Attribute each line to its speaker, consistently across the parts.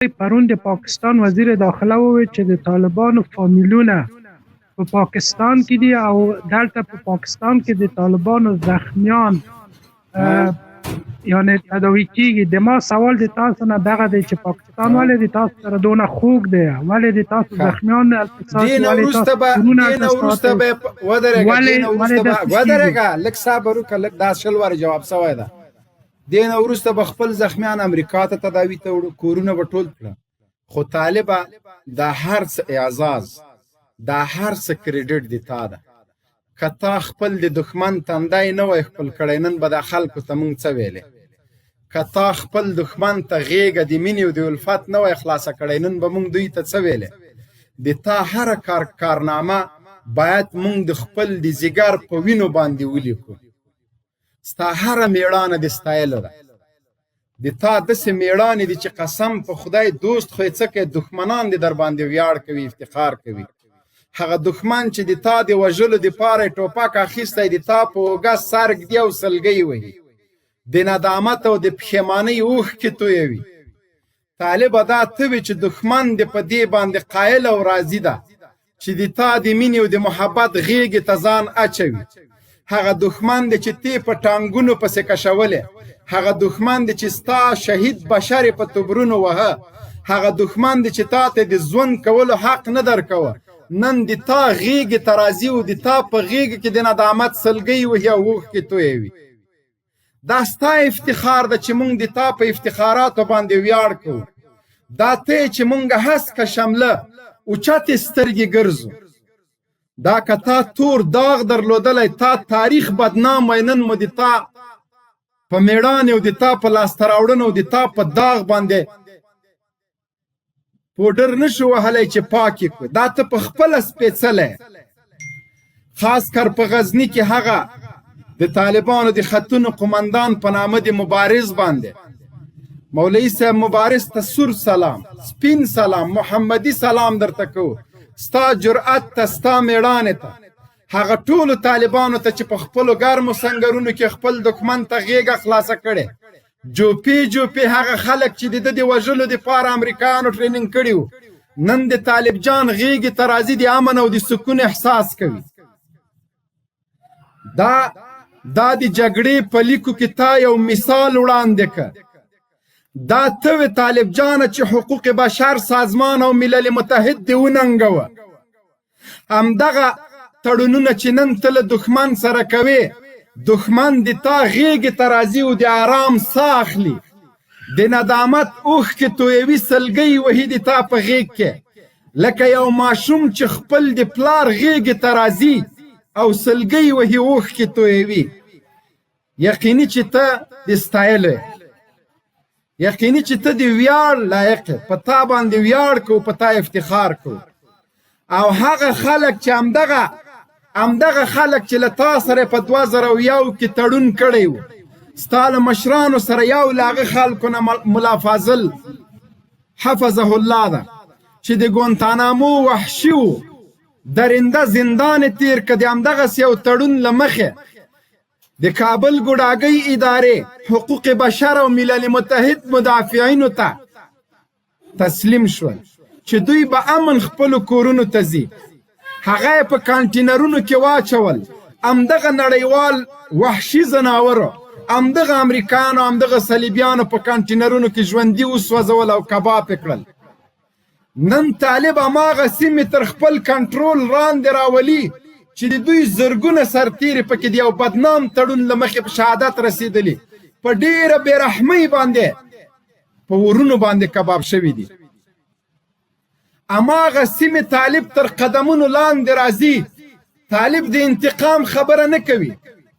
Speaker 1: پرون د پاکستان وزیر داخله وویل چې د طالبانو فامیلونه په پاکستان کې دي او دلته په پاکستان کې د طالبانو زخمیان یعنی تداوی کیږي. د ما سوال د تاسو نه دغه دی چې پاکستان ولې د تاسو سره دونه خوږ دی، ولې د تاسو زخمیان
Speaker 2: ودرېږه لږ صبر وکړه، لږ دا شل واره جواب سوی ده. دې نه وروسته به خپل زخمیان امریکا ته تداوي ته وړو، کورونه به ټول کړه. خو طالبه دا هر څه اعزاز، دا هر څه کریډټ د تا ده. که تا خپل د دښمن تندی نه وای خپل کړی، نن به دا خلکو ته مونږ څه ویلې. که تا خپل دښمن ته غېږه د مینې او د الفت نه وای خلاصه کړی، نن به مونږ دوی ته څه ویلې. د تا هره کارنامه باید مونږ د خپل د ځیګر په وینو باندې ولیکو. ستا هره میړانه د ستایلو ده. د تا داسې میړانې دي چې قسم په خدای دوست خو یې څه کوي، دښمنان دې در باندې ویاړ کوي، افتخار کوي. هغه دښمن چې د تا د وژلو دپاره یې ټوپک اخیستی، د تا په اوږه سر ږدي او سلګۍ وهي، د ندامت او د پښیمانۍ اوښکې تویوي. طالبه دا ته وې چې دښمن دې په دې باندې قایل او راضي ده چې د تا د مینې او د محبت غېږې ته ځان اچوي. هغه دښمن دی چې تی په ټانګونو پسې کشولې، هغه دښمن دی چې ستا شهید بشر په تبرونو وهه، هغه دښمن دی چې تا ته د ژوند کولو حق نه درکوه، نن د تا غېږې ته راځي او د تا په غېږه کې د ندامت سلګۍ وهي او اوښکې تویوي. دا ستا افتخار ده چې مونږ د تا په افتخاراتو باندې ویاړ کوو. دا ته چې مونږ هسکه شمله اوچتې سترګې ګرځو. دا که تا تور داغ درلودلی، تا تاریخ بدنام وای، نن مو د تا په میړانې او د تا په لاسته راوړنو او د تا په داغ باندې پوډر نشو وهلی چې پاک یې کړو. دا ته په خپله سپېڅلی، خاص کر په غزني کې هغه د طالبانو د خطونو قمندان په نامه د مبارز باندې مولوي صاحب مبارز ته سور سلام، سپین سلام، محمدي سلام درته کوو. ستا جرأت ته، ستا میړانې ته، هغه ټولو طالبانو ته چې په خپلو ګرمو سنګرونو کې خپل دښمن ته غېږه خلاصه کړې، جوپې هغه خلک چې د ده د وژلو دپاره امریکایانو ټریننګ کړي وو، نن د طالب جان غېږې ته راځي، د امن او د سکون احساس کوي. دا د جګړې په لیکو کې تا یو مثال وړاندې کړ. دا ته وې طالب جانه چې حقوق بشر سازمان او ملل متحد دې وننګوه. همدغه تړونونه چې نن ته له دښمن سره کوې، دښمن د تا غېږې ته راځي او د آرام ساه اخلي، د ندامت اوښکې تویوي، سلګۍ وهي د تا په غېږ کې، لکه یو ماشوم چې خپل د پلار غېږې ته راځي او سلګۍ وهي اوښکې تویوي. یقیني چې ته د ستایلو یې، یقیني چې ته د ویاړ لایق یې، په تا باندې ویاړ کوو، په تا افتخار کوو. او هغه خلک چې همدغه خلک چې له تا سره په 2001 کې تړون کړی و، ستا له مشرانو سره یو له هغه خلکو نه ملا فاضل حفظه الله ده چې د ګوانتانامو وحشي و، درنده زندان تیر که د همدغسې یو تړون له مخې د کابل ګوډاګۍ ادارې حقوق بشر او ملل متحد مدافعینو ته تسلیم شول چې دوی به امن خپلو کورونو ته ځي. هغه یې په کانټینرونو کې واچول، همدغه نړیوال وحشي ځناورو، همدغه امریکایانو، همدغه صلیبیانو په کانټینرونو کې ژوندي وسوځول او کباب یې کړل. نن طالب هماغه سیمې تر خپل کنټرول راندې راولي چې د دوی زرګونه سرتیرې پکې د یو بدنام تړون له مخې په شهادت رسېدلي، په ډېره بېرحمۍ باندې په ورونو باندې کباب شوي دي. هماغه سیمې طالب تر قدمونو لاندې راځي. طالب د انتقام خبره نه کوي،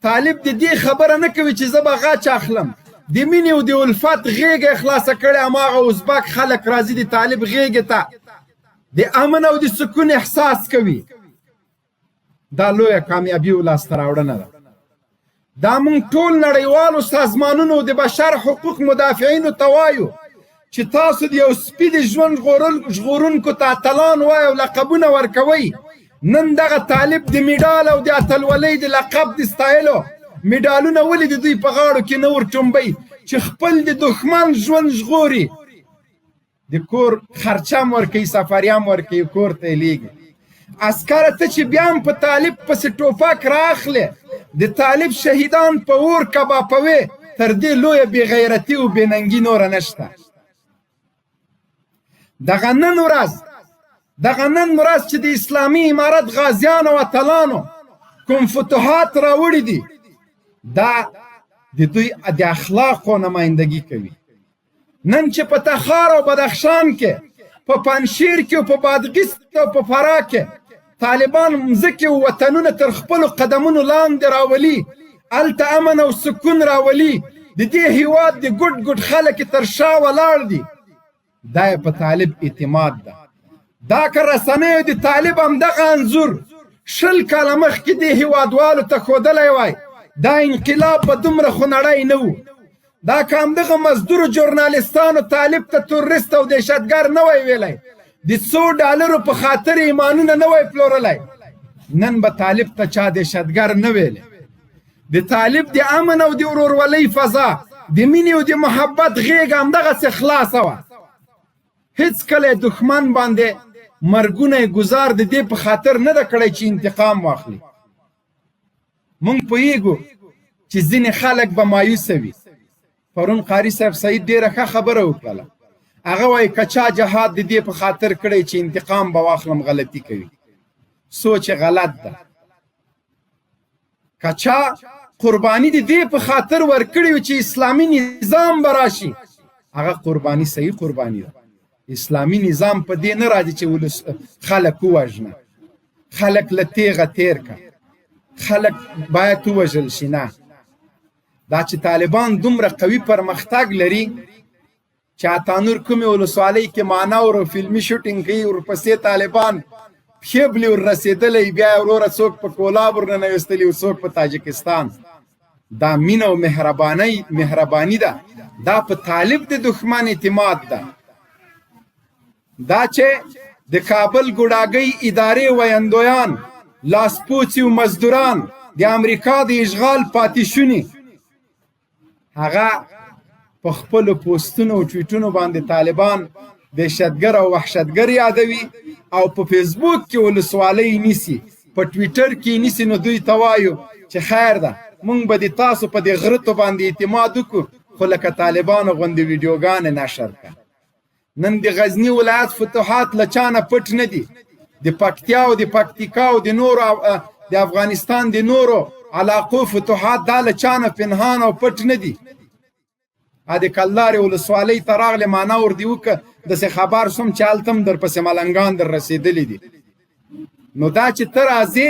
Speaker 2: طالب د دې خبره نه کوي چې زه به غچ اخلم. د مینې او د الفت غېږه خلاصه کړې، هماغه ازبک خلک راځي د طالب غېږې ته، د امن او د سکون احساس کوي. دا لویه کامیابي او لاسته راوړنه ده. دا مونږ ټول نړیوالو سازمانونو د بشر حقوق مدافعینو ته وایو چې تاسو د یو سپي د ژوند ژغورونکو ته اتلان وایي او لقبونه ورکوئ. نن دغه طالب د میډال او د اتلولۍ د لقب د ستایلو میډالونه ولې د دوی په غاړو کې نه ورټومبئ چې خپل د دښمن ژوند ژغوري. د کور خرچه هم ورکوي، سفریه هم ورکوي، کور ته یې لیږي. عسکره ته چې بیا هم په طالب پسې ټوپک رااخلې، د طالب شهیدان په اور کبابوي، تر دې لویه بېغیرتي او بېننګي نوره نشته. دغه نن ورځ چې د اسلامي امارت غازیانو او اتلانو کوم فتوحات راوړي دي، دا د دوی د اخلاقو نمایندګي کوي. نن چې په تخار او بدخشان کې، په پنجشیر کې او په بادغیس او په فراه کې طالبان مځکې او وطنونه تر خپلو قدمونو لاندې راولي، هلته امن او سکون راولي، د دې هیواد د ګډ ګډ خلک تر شا ولاړ دي، دا یې په طالب اعتماد ده. دا که رسنیو د طالب همدغه انځور 20 کاله مخکې دې هیوادوالو ته ښودلی وای، دا انقلاب به دومره خونړی نه و. دا که همدغه مزدورو ژورنالستانو طالب ته تروریست او دهشتګر نه وای ویلی، د $100 په خاطر ایمانونه نه وای پلورلی، نن به طالب ته چا دهشتګر نه ویلی. د طالب د امن او د ورورولۍ فضا، د مینې او د محبت غېږ همدغسې خلاصه وه. هېڅکله یې دښمن باندې مرګونه یې ګزار د دې په خاطر نه ده کړی چې انتقام واخلي. مونږ پوهیږو چې ځینې خلک به مایوسه وي. پرون قاري صاحب سعید ډېره ښه خبره وکړله. هغه وایي که چا جهاد د دې په خاطر کړی چې انتقام به واخلم، غلطي کوي، سوچ یې غلط ده. که چا قرباني د دې په خاطر ورکړی وي چې اسلامي نظام به راشي، هغه قرباني صحیح قرباني ده. اسلامي نظام په دې نه راځي چې خلک ووژنه، خلک له تیغه تیر که، خلک باید ووژل شي. نه، دا چې طالبان دومره قوي پرمختګ لري چې اتانور کومې ولسوالۍ کې مانور او فلمي شوټینګ کوي، ورپسې طالبان پښې بلې ور رسېدلی، بیا یې وروره څوک په کولاب ورننویستلي او څوک په تاجکستان. دا مینه او مهرباني ده، دا په طالب د دښمن اعتماد ده. دا چې د کابل ګوډاګۍ ادارې ویندویان، لاسپوڅي او مزدوران، د امریکا د اشغال پاتې شوني، هغه په خپلو پوسټونو او ټویټونو باندې طالبان دهشتګر او وحشتګر یادوي، او په فیسبوک کې ولسوالۍ نیسي، په ټویټر کې نیسي. نو دوی ته وایو چې خیر ده، مونږ به د تاسو په دې غرتو باندې اعتماد وکړو، خو لکه طالبانو غوندې ویډیوګانې نشر کړه. نن د غزني ولایت فتوحات له چا نه پټ نه دي. د پکتیا او د پکتیکا او د نورو د افغانستان د نورو علاقو فتوحات دا له چا نه پنهان او پټ نه دي. د کلدارې ولسوالۍ ته راغلې، معنا ور دې وکړه، داسې خبر شوم چې هلته هم درپسې ملنګان در رسېدلي دي. نو دا چې ته راځې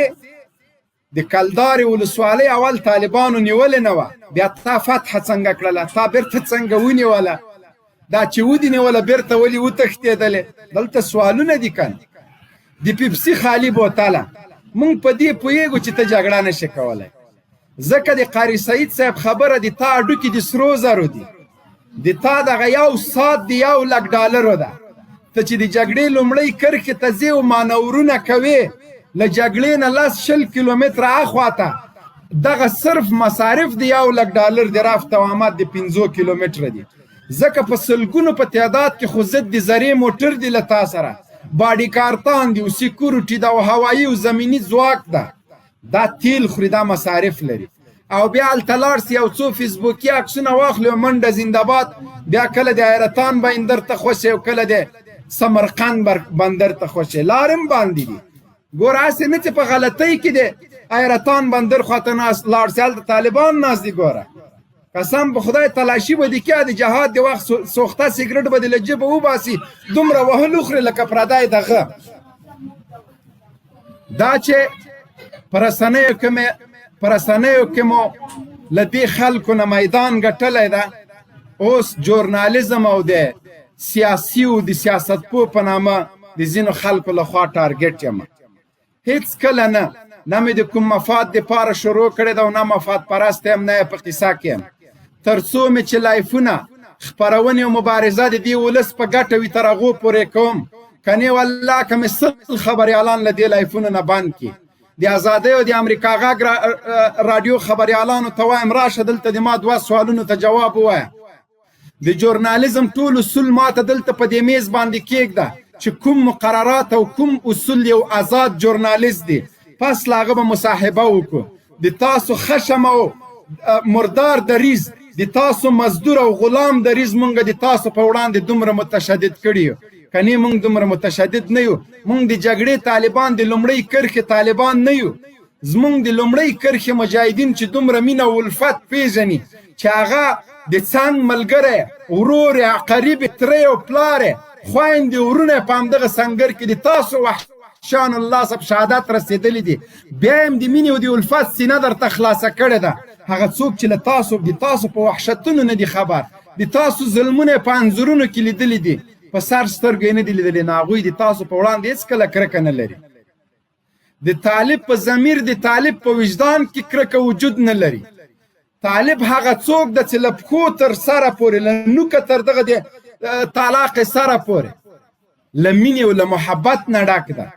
Speaker 2: د کلدارې ولسوالۍ اول طالبانو نیولې نه وه، بیا تا فتحه څنګه کړله، تا بیرته څنګه ونیوله، دا چې ودې نیوله بیرته ولې وتښتېدلې؟ دلته سوالونه دي که نه؟ د پیپسي خالي بوتله، مونږ په دې پوهېږو چې ته جګړه نشې کولی، ځکه د قاري سعید صاحب خبره د تا هډوکي د سرو زرو دي، د تا دغه یو ساعت د $1,00,000 ده. ته چې د جګړې لومړۍ کرښې ته ځې او مانورونه کوې، له جګړې نه 10-20 کیلومتره اخواته دغه صرف مصارف د $1,00,000 د رفت او آمد د 50 کیلومتره دي. ځکه په سلګونو په تعداد کې خو ضد د زرې موټر دی له تا سره، باډي کارتان دی او سیکورټي ده او هوایي او زمیني ځواک ده. دا تیل خوري، دا مصارف لري. او بیا هلته لاړ سي یو څو فیسبوکي عکسونه واخلي او منډه زنده‌باد، بیا کله د حیرتان بندر ته خوشې او کله د سمرقند بندر ته خوشې، لارم باندې دي. ګوره هسې نه چې په غلطۍ کې د حیرتان بندر خواته ناست لاړ سي، هلته طالبان ناست دي. ګوره قسم په خدای تلاشي به دې کې د جهاد د وخت سوخته سګرټ به دې له جیبه وباسي، دومره وهل وخورې لکه پردی دغه. دا چې په رسنیو کې مو له دې خلکو نه میدان ګټلی ده، اوس ژورنالیزم او د سیاسي او د سیاستپوه په نامه د ځینو خلکو لخوا ټارګټ یم. هېڅکله نه مې د کوم مفاد دپاره شروع کړې ده او نه مفاد پرست یم، نه یې په قصه کې یم. تر څو مې چې لایفونه، خپرونې او مبارزه د دې ولس په ګټه وي تر هغو پورې کوم، که نه والله که مې 100 خبریالان له دې لایفونو نه بند کړي. د ازادۍ او د امریکا غږ راډیو خبریالانو ته وایم راشه دلته د ما 2 سوالونو ته جواب ووایه. د ژورنالیزم ټول اصول ماته دلته په دې میز باندې کېږده چې کوم مقررات او کوم اصول یو آزاد ژورنالیست دی پس له هغه به مصاحبه وکړو د تاسو خشم او مردار دریځ د تاسو مزدور او غلام دریځ مونږ د تاسو په وړاندې دومره متشدد کړي یو کنی مونږ دومره متشدد نه یو مونږ د جګړې طالبان د لومړۍ کرښې طالبان نه یو زمونږ د لومړۍ کرښې مجاهدین چې دومره مینه او الفت پیژني چې هغه د څنګ ملګری ورور قریب تری او پلار خویندې ورونه په همدغه سنګر کې د تاسو وحشان الله صاحب شهادت رسېدلی دي بیا هم د مینې او د الفت سینه درته خلاصه کړې ده هغه څوک چې له تاسو په وحشتونو نه دي خبر د تاسو ظلمونه په انځورونو کې لیدلی دي په سر سترګو یې نه دي لیدلي نو هغوی د تاسو په وړاندې هېڅکله کرکه نه لري د طالب په ضمیر د طالب په وجدان کې کرکه وجود نه لري طالب هغه څوک ده چې له پښو تر سره پورې له نوکه تر دغه د طلاق سره پورې له مینې او له محبت نه ډک ده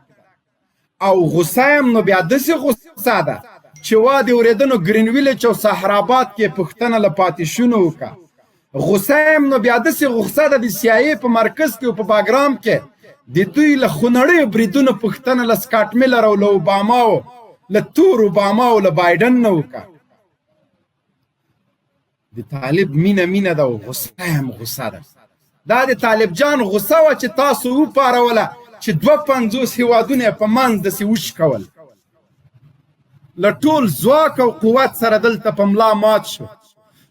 Speaker 2: او غصه هم نو بیا داسې غصه ده چې وا د اورېدنو ګرین ویلج او صحراباد کې پوښتنه له پاتې شونو وکړه غصه هم نو بیا داسې غصه ده د CIA په مرکز کې او په باګرام کې د دوی له خونړیو بریدونو پوښتنه له سکاټ میلر او له اوباما او له تور اوباما او له بایډن نه وکړه د طالب مینه ده او غصه هم غصه ده دا د طالب جان غصه وه چې تاسو وپاروله چې 250 هیوادونه په منځ داسې وشکول له ټول ځواک او قوت سره دلته په ملا مات شو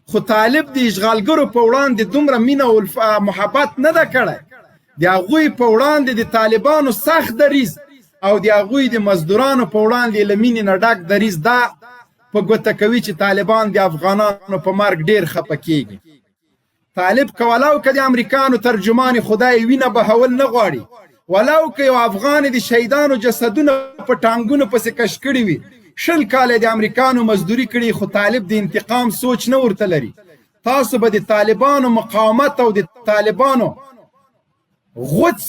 Speaker 2: خو طالب د اشغالګرو په وړاندې دومره مینه او محبت نه ده کړی د هغوی په وړاندې د طالبانو سخت دریځ او د هغوی د مزدورانو په وړاندې له مینې نه ډک دریځ دا په ګوته کوي چې طالبان د افغانانو په مرګ ډیر خفه کیږي طالب که ولو که د امریکانو ترجمان خدای وینه بهول نه غواړي ولو که یو افغان د شهیدانو جسدونه په ټانګونو پسې کش کړي وي 20 کاله د امریکانو مزدوري کړي خو طالب د انتقام سوچ نه ورته لري تاسو به د طالبانو مقاومت او د طالبانو غوڅ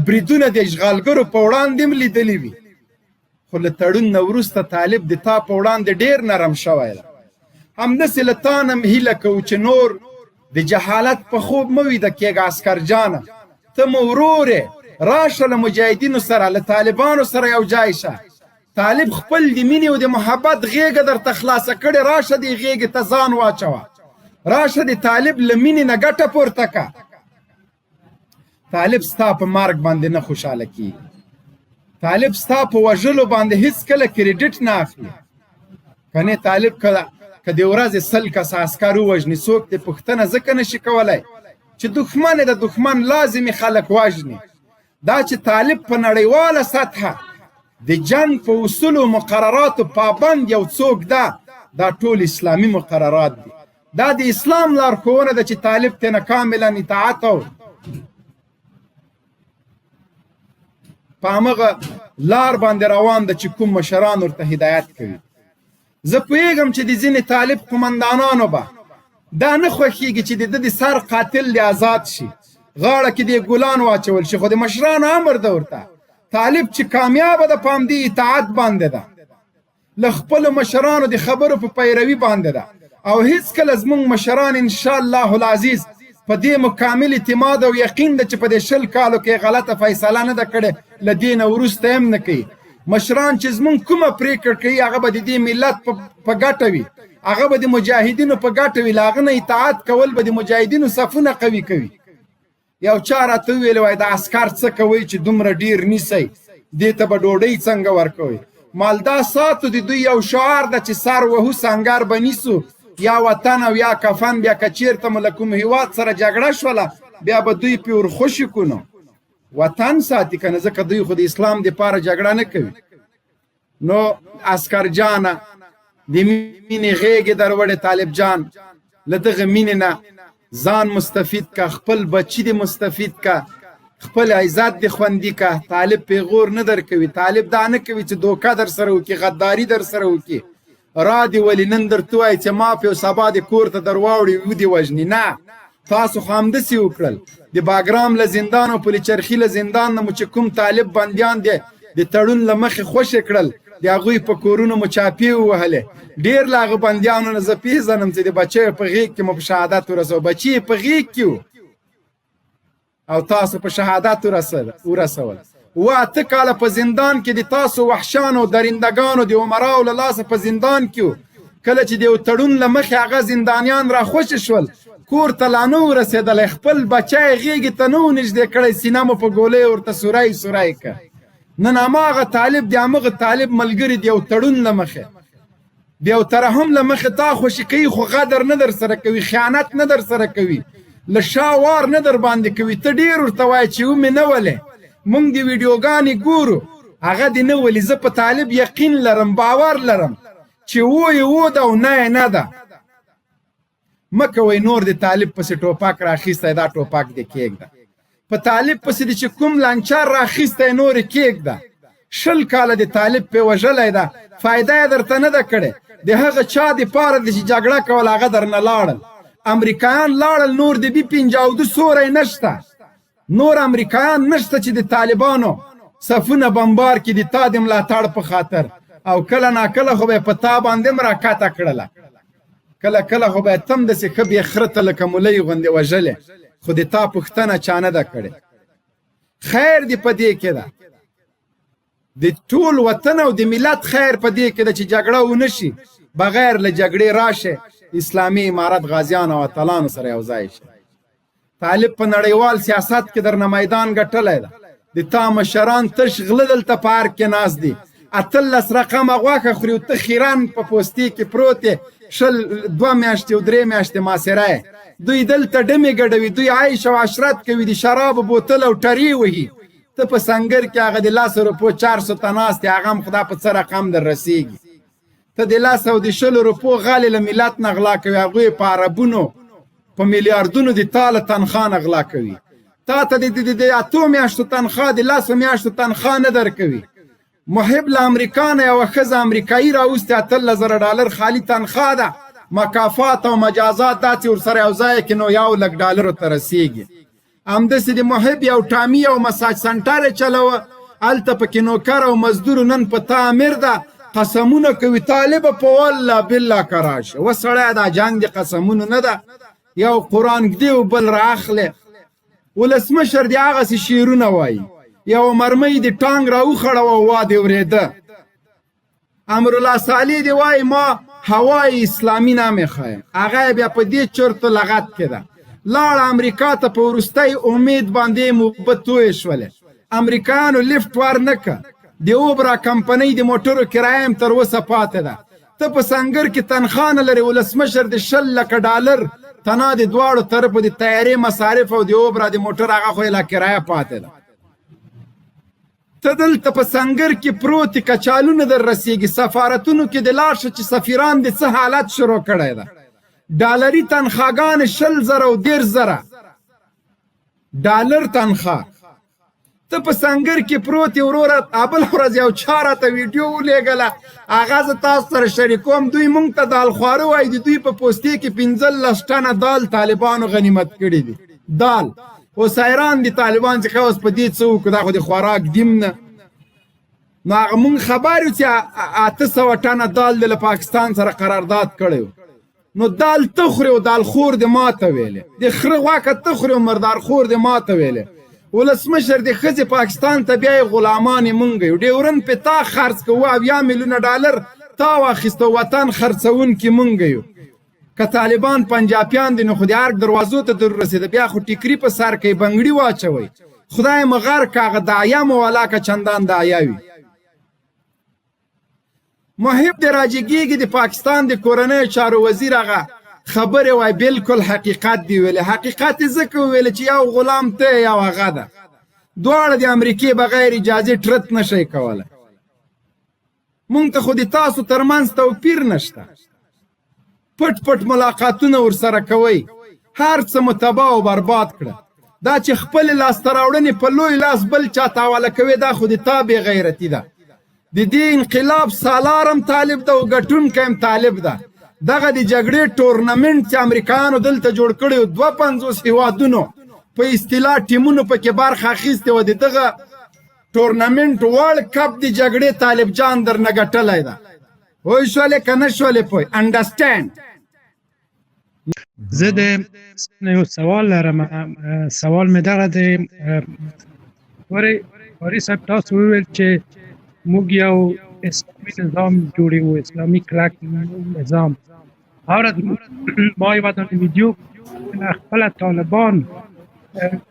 Speaker 2: بریدونه د اشغالګرو په وړاندې هم لیدلي وي خو له تړون نه وروسته طالب د تا په وړاندې ډېر نرم شوی ده همداسې له تا نه هم هیله کوو چې نور د جهالت په خوب مه ویده کېږه عسکر جانه ته مو ورورې راشه له مجاهدینو سره له طالبانو سره یو ځای شه طالب خپل د مینې او د محبت غېږه درته خلاصه کړې راشه دې غېږې ته ځان واچوه راشه د طالب له مینې نه ګټه پورته که طالب ستا په مرګ باندې نه خوشحاله کېږي طالب ستا په وژلو باندې هېڅکله کریډټ نه اخلي کنې طالب که د ورځې 100 کسه عسکر ووژني څوک دې پوښتنه ځکه نشي کولی چې دښمن د دښمن لازمي خلک وژني دا چې طالب په نړیواله سطحه د جنگ په اصولو مقرراتو پابند یو څوک ده دا ټول اسلامي مقررات دي دا د اسلام لارښوونه ده چې طالب تېنه کاملا اطاعت او په همغه لار باندې روان ده چې کوم مشران ورته هدایت کوي زه پوهېږم چې د ځینې طالب قمندانانو به دا نه خوښېږي چې د ده د سر قاتل دې آزاد شي غاړه کې دې ګلان واچول شي خو د مشرانو امر ده ورته طالب چې کامیابه ده په همدې اطاعت باندې ده له خپلو مشرانو د خبرو په پیروي باندې ده او هېڅکله زموږ مشران انشاءالله العزیز په دې مکامل اعتماد او یقین ده چې په دې 20 کالو کې غلطه فیصله نه ده کړې له دې نه وروسته هم نه کوي مشران چې زموږ کومه پرېکړه کوي هغه به د دې ملت په ګټه وي هغه به د مجاهدینو په ګټه وي له هغه نه اطاعت کول به د مجاهدینو صفونه قوي کوي یو چا راته وویل وای د عسکر څه کوئ چې دومره ډیر نیسئ دې ته به ډوډۍ څنګه ورکوئ مالدا ساتو د دوی یو شعار ده چې سر وهو سنګر به نیسو یا وطن او یا کفن بیا که چېرته مو له کوم هېواد سره جګړه شوله بیا به دوی پې ورخوشي کړو وطن ساتي که نه ځکه دوی خو د اسلام دپاره جګړه نه کوي نو عسکر جانه د مینې غېږې در وړې طالب جان له دغه مینې نه ځان مستفید که خپل بچی دې مستفید که خپل عزت دې خوندي که طالب پیغور نه در کوي طالب دا نه کوي چې دوکه در سره وکړي غداري در سره وکړي را دې ولې نن درته وایي چې ما په سبا دې کور ته در واوړي ودې وژني نه تاسو خو همداسې وکړل د باګرام له زندان او پلچرخي له زندان نه مو چې کوم طالب بندیان دی د تړون له مخې خوشې کړل د هغوی په کورونو مو چاپې ووهلې. ډېر له هغه بندیانو نه زه پېژنم چې د بچیو په غېږ کې مو په شهادت ورسوه. بچي یې په غېږ کې و او تاسو په شهادت ورسول. 8 کاله په زندان کې د تاسو وحشانو درندګانو د عمراو له لاسه په زندان کې و. کله چې د یو تړون له مخې هغه زندانیان را خوشې شول، کور ته لا نه ورسېدلی، خپل بچی غېږې ته نه و نږدې کړی، سینه مو په ګولۍ ورته سوری سوری که. نن هماغه طالب د همغه طالب ملګري د یو تړون له مخې د یو ترحم له مخې تا خوشي کوي، خو غدر نه در سره کوي، خیانت نه در سره کوي، له شا وار نه در باندې کوي. ته ډېر ورته وایې چې ومې نه ولې. مونږ د ویډیوګانې ګورو، هغه دې نه ولي. زه په طالب یقین لرم، باور لرم چې و یې و ده او نه یې نه ده. مه کوئ نور د طالب پسې ټوپک راخیستی، دا ټوپک دې کېږده. په طالب پسې دې چې کوم لانچار راخیستی نور یې کېږده. 20 کاله د طالب پې وژلی ده، فایده یې درته نه ده کړې. د هغه چا دپاره دې چې جګړه کول هغه درنه لاړل. امریکایان لاړل، نور د B-52 سوری نشته، نور امریکایان نشته چې د طالبانو صفونه بمبار کړي د تا د ملاتړ په خاطر. او کله ناکله خو به یې په تا باندې هم راکاته کړله، کله کله خو به یې تم داسې ښه بې خرته لکه مولۍ غوندې وژلې، خو د تا پوښتنه چا نه ده کړې. خیر دې په دې کې ده، د ټول وطن او د ملت خیر په دې کې ده چې جګړه ونه شي، بغیر له جګړې راشه اسلامي امارت غازیان او اتلانو سره یو ځای شي. طالب په نړیوال سیاست کې درنه میدان ګټلی ده. د تا مشران تش غله دلته پارک کې ناست دي، 18 رقمه غوښه خوري او ته خیران په پوستې کې پروت یې، 2 میاشتې او 3 میاشتې محاصره یې. دوی دلته ډمې ګډوي، دوی عیش او عشرت کوي، د شرابو بوتل او ټرې وهي. ته په سنګر کې هغه د 10 روپو 400 ته ناست یې، هغه هم خدا په څه رقم در رسېږي. ته د 10 او د 20 روپو غالې له ملت نه غلا کوي، هغوی په عربونو په میلیاردونو د تا له تنخوا نه غلا کوي. تا ته د 8 میاشتو تنخوا د 10 میاشتو تنخوا نه درکوي. محب له امریکا نه یوه ښځه امریکایي راوستې، $18,000 خالي تنخوا ده، مکافات او مجازات داسې ورسره یو ځای کې نو $1,00,000 ته رسېږي. همداسې د محب یو ټامي او مساج سنټر یې چلوه، هلته پکې نوکر او مزدور نن په تا امیر ده، قسمونه کوي طالبه په والله بالله که راشه. و سړی دا جنګ د قسمونو نه ده، یو قرآن ږدي او بل رااخلې. ولسمشر د هغسې شعرونه وایي، یو مرمۍ د ټانګ راوخړوه او وا دې ورېده. امرالله صالح دې وایي ما هوای اسلامي نام یې ښایم، هغه یې بیا په دې چرتو لغت کې ده. لاړه امریکا ته په وروستی امید باندې اوبه تویې شولې. امریکایانو لیفټ ورنه که، د اوبرا کمپنۍ د موټرو کرایه هم تر اوسه پاتې ده. ته په سنګر کې تنخوا نه لرې، ولسمشر د $1,00,000 تنا د دواړو طرفو د تیارې مصارف او د اوبرا د موټر هغه خو یې لا کرایه پاتې ده. ته دلته په سنګر کې پروت یې، کچالونه در رسېږي. سفارتونو کې د لاړ شه چې سفیران د څه حالت شروع کړی ده. ډالري تنخواګانې $10,000 او $10,000 تنخوا. ته په سنګر کې پروت یې وروره. بل ورځ یو چا راته ویډیو ولېږله، هغه زه تاسو سره شریکوم. دوی مونږ ته دال خواره وایي، د دوی په پوستې کې 15 ټنه دال طالبانو غنیمت کړي دي. دال اوس حیران دي طالبان چې اوس په دې څه وکړو، دا خو د خوراک دیم نه. نو هغه مونږ خبر یو چې 800 ټنه دال د له پاکستان سره قرارداد کړی و. نو دال ته خورې او دال خور دې ماته ویلې، د خره غوښه ته خورې او مردار خور دې ماته ویلې. ولسمشر د ښځې پاکستان ته بیایي، غلامانې مونږ یو. ډیورن په تا خرڅ کوو، $70 میلیونه تا واخیسته، وطن خرڅونکي مونږ یو. که طالبان پنجابیان دي نو خو د ارګ دروازو ته در رسېده، بیا خو ټیکري په سر کوي، بنګړي واچوئ. خدای مو غر که هغه داعیه مو والا که چندان داعیه وي. محب د راجګېږي د پاکستان د کورنیو چارو وزیر هغه خبرې وای بالکل حقیقت دی ویلې. حقیقت یې ځکه وویلې چې یو غلام ته یو هغه ده، دواړه د امریکې بغیر اجازې ټرت نشئ کولی. مونږ ته خو د تاسو ترمنځ توپیر نشته. پټ پټ ملاقاتونه ورسره کوئ، هر څه مو تباه او برباد کړه. دا چې خپل لاسته راوړنې په لوی لاس بل چا ته حواله کوي، دا خو د تا بې غیرتي ده. د دې انقلاب سالار هم طالب ده او ګټونکی هم طالب ده. دغه د جګړې ټورنمنټ چې امریکایانو دلته جوړ کړی و، 52 هیوادونو په اصطلاح ټیمونو پکې برخه اخیستې وه. د دغه ټورنمنټ ورلد کپ د جګړې طالب جان درنه ګټلی ده وای شولې که نه شولې پوه انډرسټینډ.
Speaker 1: زه د یو سوال لرم. سوال مې دغه دی، ګورئ قاري صاحب تاسو وویل چې موږ یو اسلامي نظام جوړوو، اسلامي کلک نظام. هغه ما یوه دانې ویډیو خپله طالبان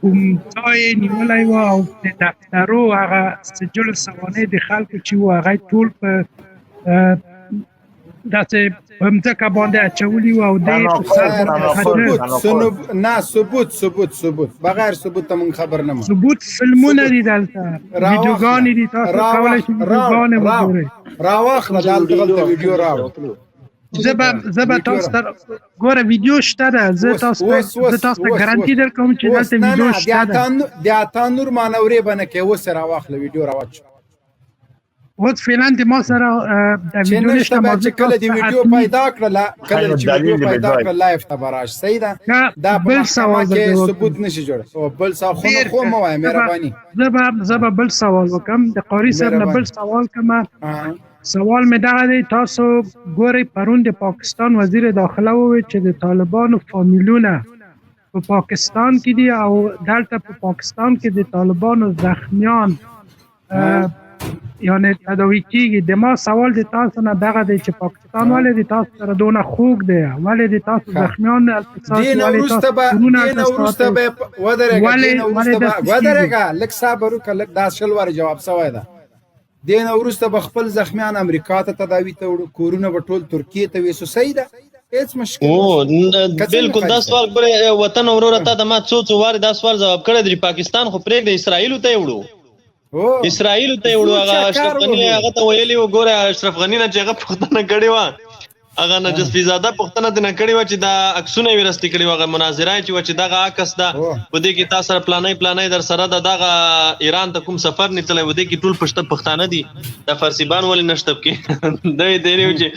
Speaker 1: کوم ځای نیولی و او د دفترو هغه سجل سوانح د خلکو چې وو هغه ټول په داسې په مځکه باندې اچولي وو او دی په سر
Speaker 2: نه ثبوت بغیر ثبوت ته مونږ خبر نه مو
Speaker 1: ثبوت فلمونه دي دلته، ویډیوګانې دي، تاسو کولی شئ ویډیوګانې وګورئ.
Speaker 2: راواخله دلته ویډیو راوړه.
Speaker 1: زه به تاسو ته ګوره ویډیو شته ده، زه تاسو ته ګارانټي درکوم چې دلته ویډیو شته ده.
Speaker 2: د اتا نور مانورې به نه کوې، اوس یې راواخله ویډیو راواچوه.
Speaker 1: اوس فعلا د ما سره د ویډیو نشته، ما
Speaker 2: چې کله د ویډیو پیدا کړله لایف ته به راشي. صحیح ده. دا په محکمه کې ثبوت نشي جوړ. بل سوال خو مه وایه مهرباني.
Speaker 1: زه به بل سوال وکړم د قاري صاحب نه. بل سوال کوم، سوال مې دغه دی، تاسو ګورئ پرون د پاکستان وزیر داخله وویل چې د طالبانو فامیلونه په پاکستان کې دي او دلته په پاکستان کې د طالبانو زخمیان یعنی تداوی کیږي. د ما سوال د تاسو نه دغه دی چې پاکستان ولې د تاسو سره دونه خوږ دی، ولې د تاسو زخمیان
Speaker 2: ودرېږه لږ صبر وکړه، لږ دا شل واره جواب سوی ده. دې نه وروسته به خپل زخمیان امریکا ته تداوي ته وړو، کورونه به ټول ترکیې ته ویسو. صحیح ده، هیڅ مشکل
Speaker 3: بالکل. دا سوال ګوره وطن وروره تا د ما څو وارې دا سوال جواب کړی دی. پاکستان خو پرېږده اسرائیلو ته یې وړو، اسرائیلو ته یې وړو. هغه اشرف غني هغه ته ویلي و، ګوره اشرف غني نه چې هغه پوښتنه کړې وه، هغه نجس فیزاده پوښتنه ترې نه کړې وه چې دا عکسونه یې راستي کړي وه، هغه مناظره چې وه چې دغه عکس ده په دې کې تا سره پلانی در سره ده، دغه ایران ته کوم سفر نیتلی و، دې کې ټول پښتانه دي، دا فارسیبان ولې نشته پکې. دی یې دی چې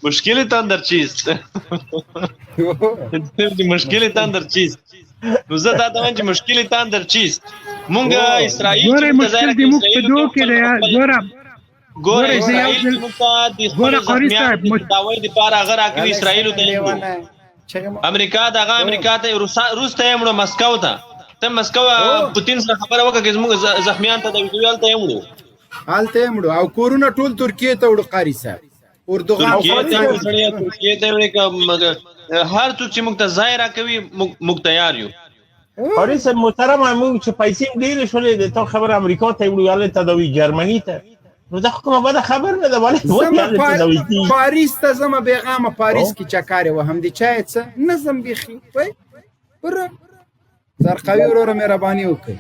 Speaker 3: مشکل تندر چیست مشکل تندر چیست. نو زه دا ته وایم چې مشکل تندر چیست. مونږ اسرائیل
Speaker 1: ګوره مشکل دې موږ په دوه کې دی.
Speaker 3: ګوره اسرائیل ګوره قاری صاحب داوی د پاره هغه راکړي اسرائیل ته امریکا دغه امریکا ته روس ته یې مړو، مسکو ته مسکو پوتین سره خبره وکړه چې موږ زخمیان ته د ویډیو ته یې مړو
Speaker 2: او کورونه ټول ترکیې ته وړو. قاری صاحب اردوغان
Speaker 3: ترکیې ته هر څوک چې موږ ته ځای راکوي موږ تیار یو.
Speaker 4: قاری صاحب محترم، موږ چې پیسې ډېرې شولې د تا خبره امریکا ته یې وړو، هلته تداوي جرمني ته، نو دا خو کومه بده خبر نه ده.
Speaker 2: پاریس ته ځمه بېغامه، پاریس کې چکارې وهم د چای څه نه ځم بیخي. وای بره زرقاوي وروره مهرباني وکړئ.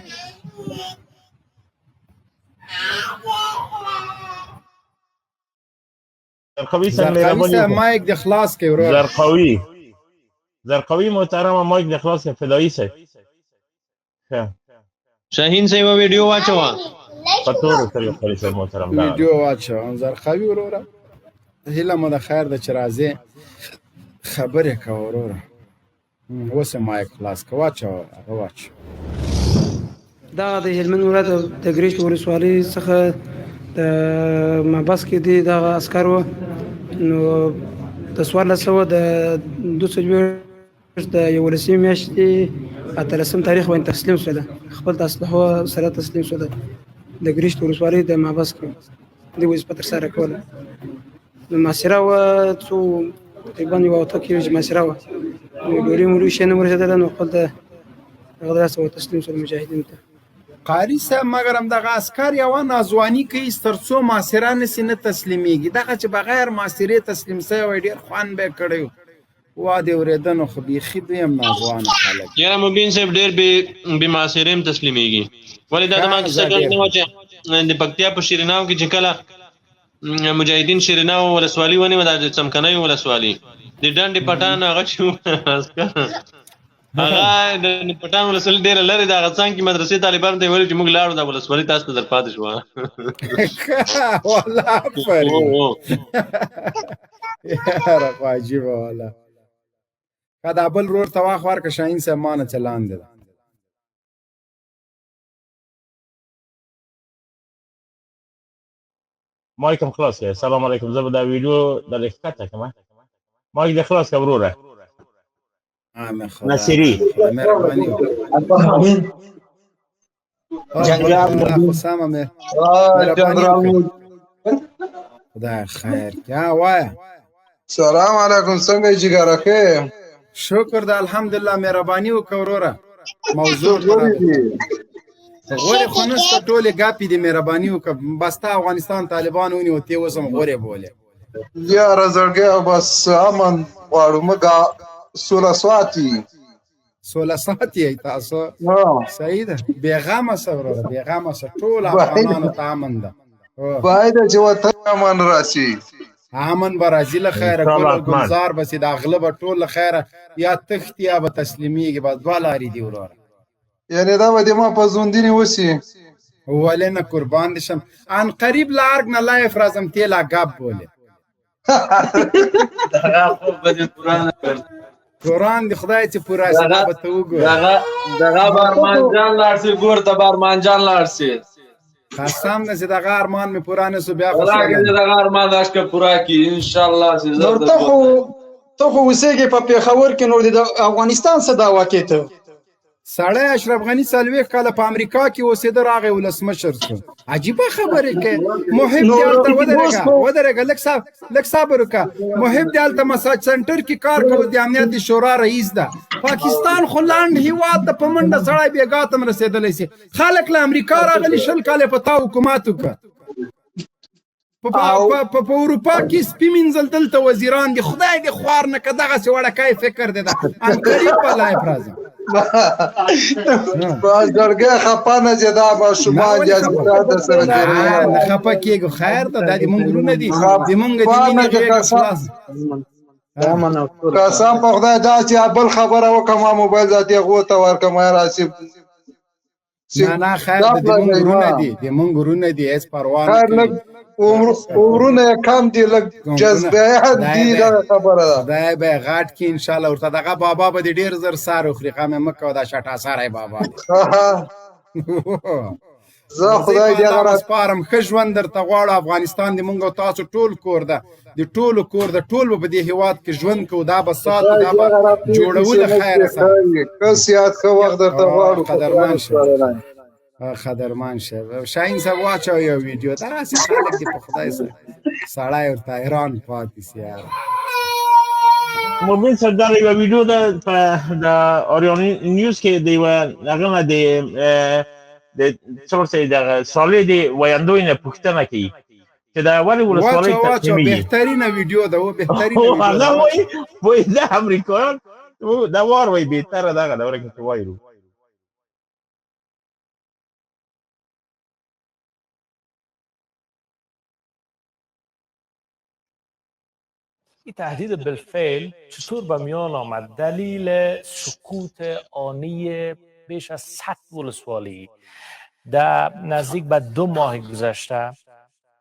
Speaker 4: زرقاوي صاحب
Speaker 2: مایک د خلاص کې وروره.
Speaker 4: زرقاوي محترمه مایک د خلاص کې. فدایي صاحب
Speaker 3: شاهین صاحب ویډیو واچوه،
Speaker 4: پتور سره قاری صاحب محترم دا
Speaker 2: ویډیو واچوه. زرقاوي وروره هیله مو د خیر ده چې راځې خبرې کوه وروره. اوس یې مایک خلاص که واچوه هغه واچوه.
Speaker 5: دغه د هلمند ولایت د ګرشت ولسوالۍ څخه د مابس کې دي دغه عسکر وو، نو د 1424 د 11 میاشتې 18 تاریخ باندې تسلیم شول، خپل اسلحه سره تسلیم شول د ګرشت ولسوالۍ د مابس کې د وظیفه تر سره کوله. نو محاصره وه، څو تقریبا یوه اوته کې چې محاصره وه، نو ډوډۍ مولوي شی نه ورسېدله، نو خپل ته هغه داسې تسلیم شول مجاهدینو ته.
Speaker 2: قاری صاحب مګر همدغه عسکر یوه نازواني کوي تر څو محاصره نسي نه تسلیمیږي. دغه چې بغیر محاصرې تسلیم سوی وای ډېر خوند به یې کړی و. وا دې اورېده نو خو بیخي دویم نازوانه خلک.
Speaker 3: یاره مبین صاحب ډېر بې محاصرې هم تسلیمیږي. ولې دا د ما کیسه کړې نه وه چې د پکتیا په شیریناو کې چې کله مجاهدین شیریناو ولسوالي ونیوه، دا د څمکنیو ولسوالي د ډنډې پټان هغه چې هغه د پټان ولسوالي ډېره لرې ده، هغه څنګ کې مدرسې طالبانو ته یې ویلي چې موږ لاړو دا ولسوالي تاسو ته در پاتې شوه.
Speaker 2: والله افرین یاره خو عجیبه والله. که دا بل رور ته واخ ورکړه شاهین صاحب ما نه څه لاندې ده.
Speaker 4: مایک هم خلاص که سلام علیکم زه به دا ویډیو د لیکټه کما مایک د خلاص که وروره نصیری
Speaker 2: مهرباني
Speaker 6: جنرال
Speaker 2: سامه
Speaker 6: جنرال
Speaker 2: خدای خیر کیا وایا
Speaker 6: سلام علیکم څنګه جګره کې
Speaker 2: شکر د الحمدلله مهرباني وکوروره موضوع غوري خونست ټوله غاپی دی مهرباني وک بس تا افغانستان طالبان ونی او تی وسم غوري بوله
Speaker 6: یا رزړګه بس امن واړو مګه 16
Speaker 2: ساعتي تاسو صحیح ده بیغامه سره بیغامه ټول افغانانو ته امن ده
Speaker 6: باید چې وته امن راشي
Speaker 2: امن برازیل خیره کول گلزار بس د اغلب ټول خیره یا تخت یا به تسلیمیږي بس دوالاری دی ورور
Speaker 6: یعنی دا به ما په زوندینی وسی
Speaker 2: ولنه قربان دشم ان قریب لارګ نه لایف رازم تیلا غاب بوله
Speaker 7: دغه خو به
Speaker 2: قرآن دی خدای چې پورا سبب ته وګور
Speaker 7: دغه بارمان جان لارسي ګور ته بارمان جان لارسي
Speaker 2: قسم نه چې دغه ارمان می پورا نه سو بیا خو
Speaker 7: راګه دغه ارمان داش که پورا کی ان شاء الله چې
Speaker 8: نور ته خو وسېږي په پیښور کې نور د افغانستان څخه دا واقعیت
Speaker 2: سړی اشرف غنی سالوي کله په امریکا کې اوسېده راغی ولسمشر شو عجیبه خبره کې محب دیالته ودرېګه لک صبر وکړه محب دیالته مساج سنټر کې کار کوي د امنیت شورا رئیس ده پاکستان خو لاند هیواد د پمنډه سړی بیګا تم رسیدلی سي خلک له امریکا راغلي شل کاله په تا حکومت وکړه په اروپا کې سپی منزل دلته وزیران دي خدای دې خوار نه که دغسې وړکای فکر دی ده ان قریب په لایف راځم
Speaker 6: باز درګه خپانه چې دا ماشومان یا د سره
Speaker 2: نه خپه کېږو خیر ته دا د مونږ ورونه دي د مونږ د مینې غېږه خلاص
Speaker 6: قسم په خدای دا چې بل خبره وکړم موبایل ذاتي هغو ته ورکړم راسي
Speaker 2: نه خیر د مونږ ورونه دي د مونږ ورونه دي هېڅ پروا نه کوي
Speaker 6: عمرونه کم دي لږ جذبیات دي دا خبره ده
Speaker 2: خدای به غاټ کې انشاءالله ورته دغه بابا به دې ډېر زر سار وخوري قامې مه کوه دا شټا ساری بابا
Speaker 6: زه خدای دې هغه
Speaker 2: سپارم ښه ژوند درته غواړو افغانستان د مونږ او تاسو ټول کور ده د ټولو کور ده ټول به په دې هېواد کې ژوند کوو دا به ساتو دا به جوړوو د خیره سره
Speaker 6: ښه سیات ښه وخت درته غواړو
Speaker 2: قدرمن شه خدرمان شه شاهین صاحب واچو یو ویډیو داسې خلک دي په خدای سره سړی ورته حیران پاتې سي یار
Speaker 4: مومن صاحب دا یوه ویډیو ده د اوریون نیوز کې د یوه هغه نه د څه ورته دغه صالح د ویاندوی نه پوښتنه کوي چې دا ولې ولسوالۍ تقسیمېږي
Speaker 2: بهترینه ویډیو ده و بهترینه
Speaker 4: هغه وایي دا امریکایان دا وار وایي بهتره دغه دوره کې وایي
Speaker 9: این تهدید بالفعل چطور به میان آمد؟ دلیل سکوت آنی بیش از 100 ولسوالی در نزدیک به 2 ماه گذشته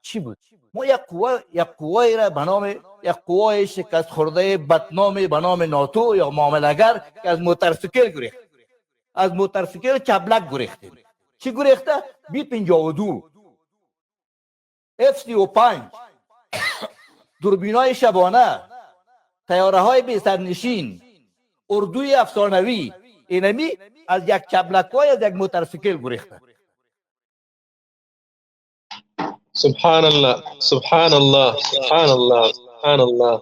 Speaker 9: چی بود؟
Speaker 10: ما یک قوایی را به نام یک قوای شکست خورده بدنامی به نام ناتو یا معامله‌گر که از موتورسیکل گریخت، از موتورسیکل چبلک گریختیم. چی گریخته؟ B-52 F-35 دوربینای شبانه، طیاره های بی سرنشین، اردوی افسانوی، اینمی از یک چبلک‌های از یک موتورسیکل گریخته.
Speaker 3: سبحان الله سبحان الله سبحان الله سبحان الله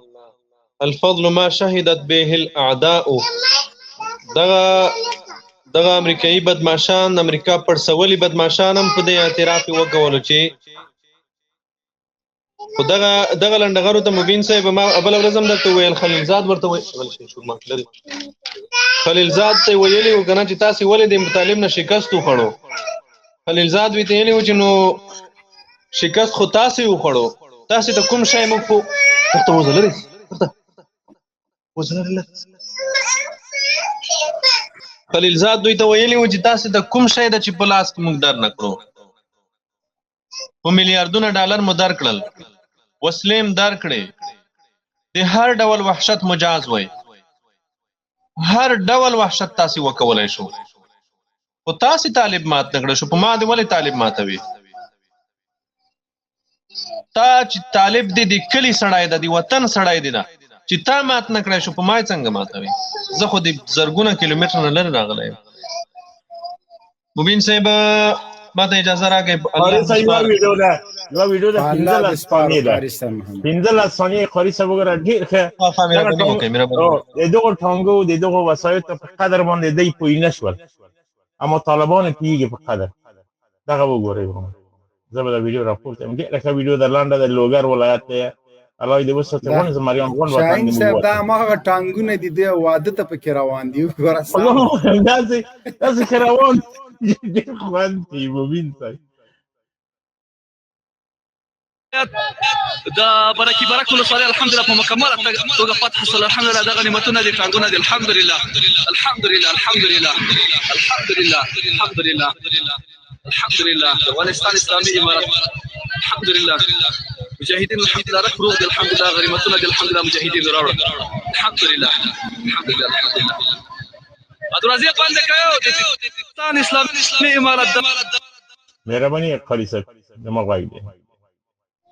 Speaker 3: الفضل ما شهدت به الاعداء دغه امریکایي بدمعشان امریکا پړسولي بدمعشان هم په دې اعتراف وکولو چې خو دغه لنډغرو ته مبین صاحب ما بله ورځ هم درته وویل خلیلزاد ورته خلیلزاد ته ویلي وو که نه چې تاسې ولې د طالب نه شکست وخوړو خلیلزاد وی ته ویلي وو چې نو شکست خو تاسې وخوړو تاسې ته کوم شی موږ په ورته وزه لرې وزه لرې خلیلزاد دوی ته ویلي وو چې تاسې ته کوم شی ده چې په لاس کې موږ در نه کړو په میلیاردونه ډالر مو در کړل وسلې م در کړې د هر ډول وحشت مجاز وی هر ډول وحشت تاسې وکولی شو خو تاسې طالب مات نه کړی شو په ما دې ولې طالب ماتوي تا چې طالب دی د کلی سړی دی د وطن سړی دی نه چې تا مات نه کړی شو په ما څنګه ماتوي زه خو د زرګونه کیلومتر نه لرې راغلی یم مبین صاحب ما ته اجازه راکړئ
Speaker 4: یوه ویډیو ده 15 ثانیې ده 15 ثانیې قاري صاحب وګوره ډېر ښه د دغو ټانګو د دغو وسایطو په قدر باندې دی پوه نه شول اما طالبان پوهېږي په قدر دغه وګورئ زه به دا ویډیو راپورته یم ډېره ښه ویډیو ده لنډه د لوګر ولایت دی الله دې وساتي غون زمریان غون وطن
Speaker 2: شاهین صاحب دا هغه ټانګونه دي د واده ته پکې روان دي وګوره
Speaker 4: داسې ښه روان ډېر خوند کوي مبین صاحب
Speaker 11: دا برکی برک ولسوالۍ الحمدلله په مکمله توګه فتح شول الحمدلله دغه نعمتونه دي ټانګونه دي الحمدلله الحمدلله الحمدلله الحمدلله الحمدلله الحمدلله افغانستان اسلامي امارات الحمدلله مجاهدین الحمدلله رک روغ دي الحمدلله غنیمتونه دي الحمدلله مجاهدین راوړل الحمدلله الحمدلله الحمدلله دروازې بند کړو د افغانستان اسلامي امارات
Speaker 4: مهرباني قاری صاحب دماغ واګ دي